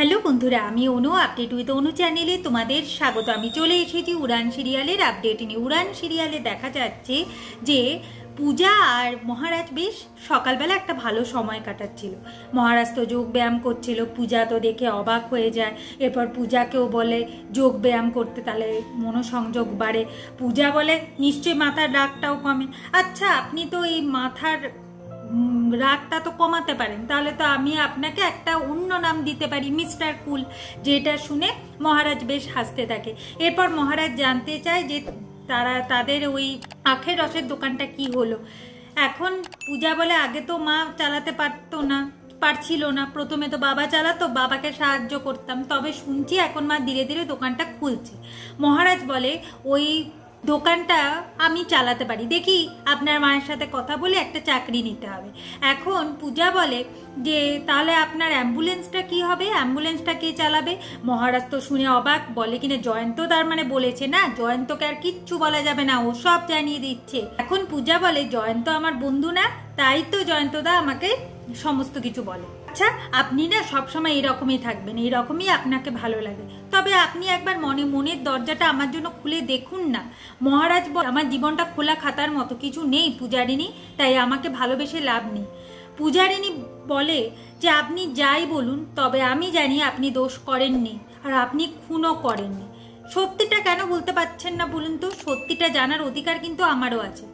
Hello বন্ধুরা, আমি অনু update with অনু চ্যানেলে তোমাদের স্বাগত। আমি চলে এসেছি উড়ান সিরিয়ালের আপডেট নিয়ে। উড়ান সিরিয়ালে দেখা যাচ্ছে যে পূজা আর মহারাজ বেশ সকালবেলা একটা ভালো সময় কাটাচ্ছিল। মহারাজ তো যোগ ব্যায়াম করছিল, পূজা তো দেখে অবাক হয়ে যায়। এরপর পূজাকেও বলে যোগ ব্যায়াম করতে, তাহলে মনোসংযোগ বাড়ে। পূজা বলে নিশ্চয়ই মাথার রাগটাও কমে। আচ্ছা, আপনি তো এই মাথার রাগটা তো কমাতে পারেন, তাহলে তো আমি আপনাকে একটা অন্য নাম দিতে পারি, মিস্টার কুল। যেটা শুনে মহারাজ বেশ হাসতে থাকে। এরপর মহারাজ জানতে চায় যে তাদের ওই আখের রসের দোকানটা কি হলো। এখন পূজা বলে আগে তো মা চালাতে পারছিল না, প্রথমে তো বাবা চালাতো, বাবাকে সাহায্য করতাম, তবে শুনছি এখন মা ধীরে ধীরে দোকানটা খুলছে। মহারাজ বলে ওই দোকানটা আমি চালাতে পারি, দেখি আপনার মায়ের সাথে কথা বলে একটা চাকরি নিতে হবে। এখন পূজা বলে যে তাহলে আপনার অ্যাম্বুলেন্সটা কি হবে, অ্যাম্বুলেন্সটা কে চালাবে? মহারাজ তো শুনে অবাক, বলে কিনা জয়ন্ত তার মানে বলেছে না, জয়ন্তকে আর কিচ্ছু বলা যাবে না, ও সব জানিয়ে দিচ্ছে। এখন পূজা বলে জয়ন্ত আমার বন্ধু না, তাই তো জয়ন্তদা আমাকে সমস্ত কিছু বলে। আচ্ছা, আপনি না সবসময় এরকমই থাকবেন, এইরকমই আপনাকে ভালো লাগে, তবে আপনি একবার মনের দরজাটা আমার জন্য খুলে দেখুন না। মহারাজ আমার জীবনটা খোলা খাতার মতো, কিছু নেই পূজারিনী, তাই আমাকে ভালোবেসে লাভ নেই। পূজারিনী বলে যে আপনি যাই বলুন, তবে আমি জানি আপনি দোষ করেননি, আর আপনি খুনও করেননি। সত্যিটা কেন বলতে পারছেন না বলুন তো? সত্যিটা জানার অধিকার কিন্তু আমারও আছে।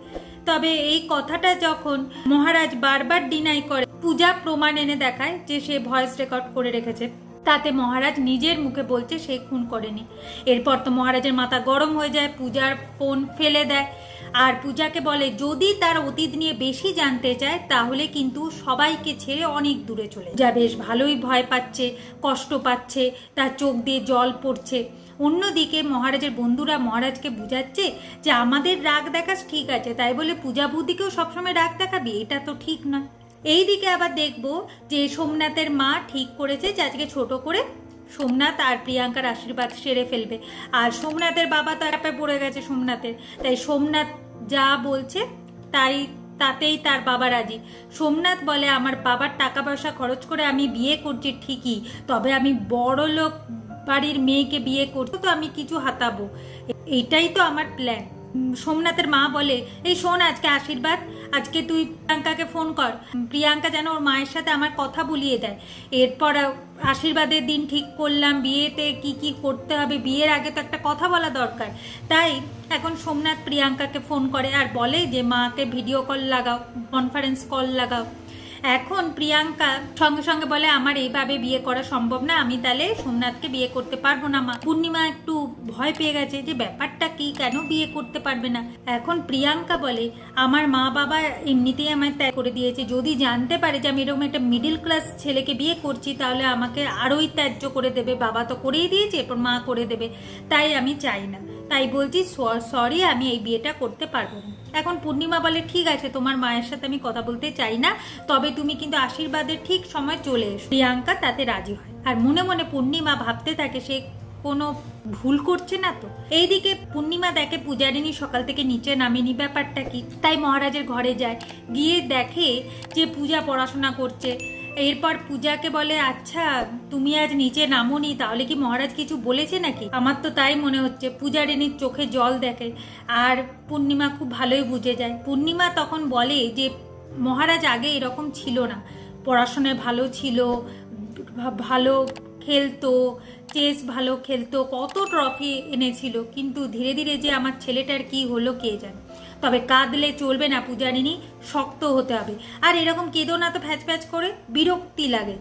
তবে এই কথাটা যখন মহারাজ বারবার ডিনাই করে, পূজা প্রমাণ এনে দেখায় যে সে ভয়েস রেকর্ড করে রেখেছে, তাতে মহারাজ নিজের মুখে বলছে সে খুন করেনি। এরপর তো মহারাজের মাথা গরম হয়ে যায়, পূজার ফোন ফেলে দেয় আর পূজাকে বলে যদি তার অতীত নিয়ে বেশি জানতে চায় তাহলে কিন্তু সবাইকে ছেড়ে অনেক দূরে চলে যা। বেশ ভালোই ভয় পাচ্ছে, কষ্ট পাচ্ছে, তার চোখ দিয়ে জল পড়ছে। অন্যদিকে মহারাজের বন্ধুরা মহারাজকে বুঝাচ্ছে যে আমাদের রাগ দেখাস ঠিক আছে, তাই বলে পূজা বুদ্ধিকেও সবসময় রাগ দেখাবি, এটা তো ঠিক নয়। এইদিকে আবার দেখবো যে সোমনাথের মা ঠিক করেছে যে আজকে ছোট করে সোমনাথ আর প্রিয়াঙ্কার আশীর্বাদ সেরে ফেলবে। আর সোমনাথের বাবা তো অ্যাপে পড়ে গেছে সোমনাথের, তাই সোমনাথ যা বলছে তাতেই তার বাবা রাজি। সোমনাথ বলে আমার বাবার টাকা পয়সা খরচ করে আমি বিয়ে করছি ঠিকই, তবে আমি বড় লোক বাড়ির মেয়েকে বিয়ে করতে তো আমি কিছু হাতাবো, এইটাই তো আমার প্ল্যান। সোমনাথের মা বলে এই শোন, আজকে আশীর্বাদ, আজকে তুই প্রিয়াঙ্কাকে ফোন কর, প্রিয়াঙ্কা যেন ওর মায়ের সাথে আমার কথা বলিয়ে দেয়। এরপর আশীর্বাদের দিন ঠিক করলাম, বিয়েতে কি কি করতে হবে, বিয়ের আগে তো একটা কথা বলা দরকার। তাই এখন সোমনাথ প্রিয়াঙ্কাকে ফোন করে আর বলে যে মাকে ভিডিও কল লাগাও, কনফারেন্স কল লাগাও। এখন প্রিয়াঙ্কা সঙ্গে সঙ্গে বলে আমার এইভাবে বিয়ে করা সম্ভব না, আমি তাহলে সোমনাথকে বিয়ে করতে পারবো না মা। পূর্ণিমা একটু ভয় পেয়ে গেছে যে ব্যাপারটা কি, কেন বিয়ে করতে পারবে না। এখন প্রিয়াঙ্কা বলে আমার মা বাবা এমনিতেই আমায় ত্যাগ করে দিয়েছে, যদি জানতে পারে যে আমি এরকম একটা মিডিল ক্লাস ছেলেকে বিয়ে করছি তাহলে আমাকে আরোই ত্যায্য করে দেবে। বাবা তো করেই দিয়েছে, এরপর মা করে দেবে, তাই আমি চাই না, তাই বলছি সরি, আমি এই বিয়েটা করতে পারবো না। এখন পূর্ণিমা বলে ঠিক আছে, তোমার মায়ের সাথে আমি কথা বলতে চাই না, তবে তুমি কিন্তু আশীর্বাদের ঠিক সময় চলে এসো। প্রিয়াঙ্কা তাতে রাজি হয়, আর মনে মনে পূর্ণিমা ভাবতে থাকে সে কোনো ভুল করছে না তো। এইদিকে পূর্ণিমা দেখে পূজারিনী সকাল থেকে নিচে নামেনি, ব্যাপারটা কি। তাই মহারাজের ঘরে যায়, গিয়ে দেখে যে পূজা পড়াশোনা করছে। এরপর পূজাকে বলে আচ্ছা তুমি আজ নিচে নামোনি, তাহলে কি মহারাজ কিছু বলেছে নাকি? আমার তো তাই মনে হচ্ছে। পূজারিনীর চোখে জল দেখে আর পূর্ণিমা খুব ভালোই বুঝে যায়। পূর্ণিমা তখন বলে যে মহারাজ আগে এরকম ছিল না, পড়াশোনায় ভালো ছিল, ভালো খেলতো, চেস ভালো খেলতো, কত ট্রফি এনেছিল, কিন্তু ধীরে ধীরে যে আমার ছেলেটার কি হলো কে জানে। তবে কাঁদলে চলবে না পূজারিনী, শক্ত হতে হবে, আর এরকম কেঁদো না তো ফ্যাচ ফ্যাচ করে, বিরক্তি লাগে।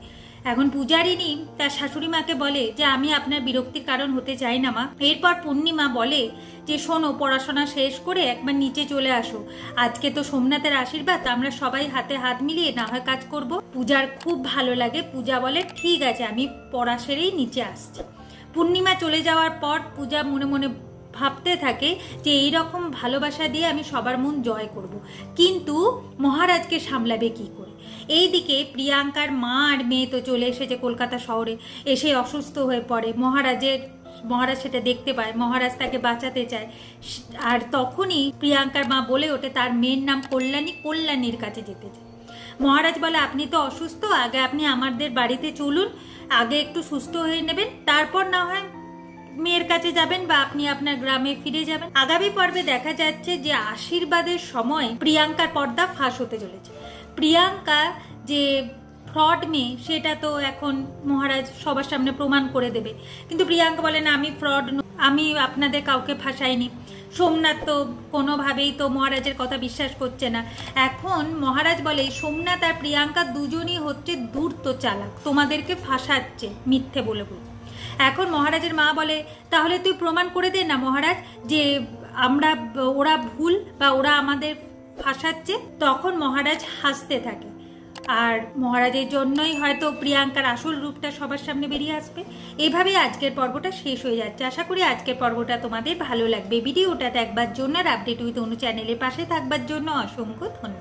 এখন পূজারিনী তার শাশুড়ি মাকে বলে যে আমি আপনার বিরক্তির কারণ হতে চাই না মা। এরপর পূর্ণিমা বলে যে শোনো, পড়াশোনা শেষ করে একবার নিচে চলে আসো, আজকে তো সোমনাথের আশীর্বাদ, আমরা সবাই হাতে হাত মিলিয়ে না হয় কাজ করব। পূজার খুব ভালো লাগে। পূজা বলে ঠিক আছে, আমি পড়া সেরেই নিচে আসছি। পূর্ণিমা চলে যাওয়ার পর পূজা মনে মনে ভাবতে থাকে যে এইরকম ভালোবাসা দিয়ে আমি সবার মন জয় করব, কিন্তু মহারাজকে সামলাবে কি করে। এইদিকে প্রিয়াঙ্কার মা আর মেয়ে তো চলে এসেছে কলকাতা শহরে, এসে অসুস্থ হয়ে পড়ে। মহারাজ সেটা দেখতে পায়, মহারাজ তাকে বাঁচাতে চায়। আর তখনই প্রিয়াঙ্কার মা বলে ওঠে তার মেয়ের নাম কল্যাণীর কাছে যেতে চায়। মহারাজ বলে আপনি তো অসুস্থ, আগে আপনি আমাদের বাড়িতে চলুন, আগে একটু সুস্থ হয়ে নেবেন, তারপর না হয় মেয়ের কাছে যাবেন বা আপনি আপনার গ্রামে ফিরে যাবেন। আগামী পর্বে দেখা যাচ্ছে যে আশীর্বাদের সময় প্রিয়াঙ্কার পর্দা ফাঁস হতে চলেছে। প্রিয়াঙ্কা যে ফ্রড মেয়ে সেটা তো এখন মহারাজ সবার সামনে প্রমাণ করে দেবে, কিন্তু প্রিয়াঙ্কা বলে না আমি ফ্রড, আমি আপনাদের কাউকে ফাঁসাইনি। সোমনাথ তো কোনোভাবেই তো মহারাজের কথা বিশ্বাস করছে না। এখন মহারাজ বলে সোমনাথ আর প্রিয়াঙ্কা দুজনই হচ্ছে ধূর্ত চালাক, তোমাদেরকে ফাঁসাচ্ছে মিথ্যে বলে বলে। এখন মহারাজের মা বলে তাহলে তুই প্রমাণ করে দে না মহারাজ যে ওরা ভুল বা ওরা আমাদের ফাঁসাচ্ছে। তখন মহারাজ হাসতে থাকে, আর মহারাজের জন্যই হয়তো প্রিয়াঙ্কার আসল রূপটা সবার সামনে বেরিয়ে আসবে। এইভাবেই আজকের পর্বটা শেষ হয়ে যাচ্ছে। আশা করি আজকের পর্বটা তোমাদের ভালো লাগবে। ভিডিওটা দেখবার জন্য আর আপডেট উইথ অনু চ্যানেলের পাশে থাকবার জন্য অসংখ্য ধন্যবাদ।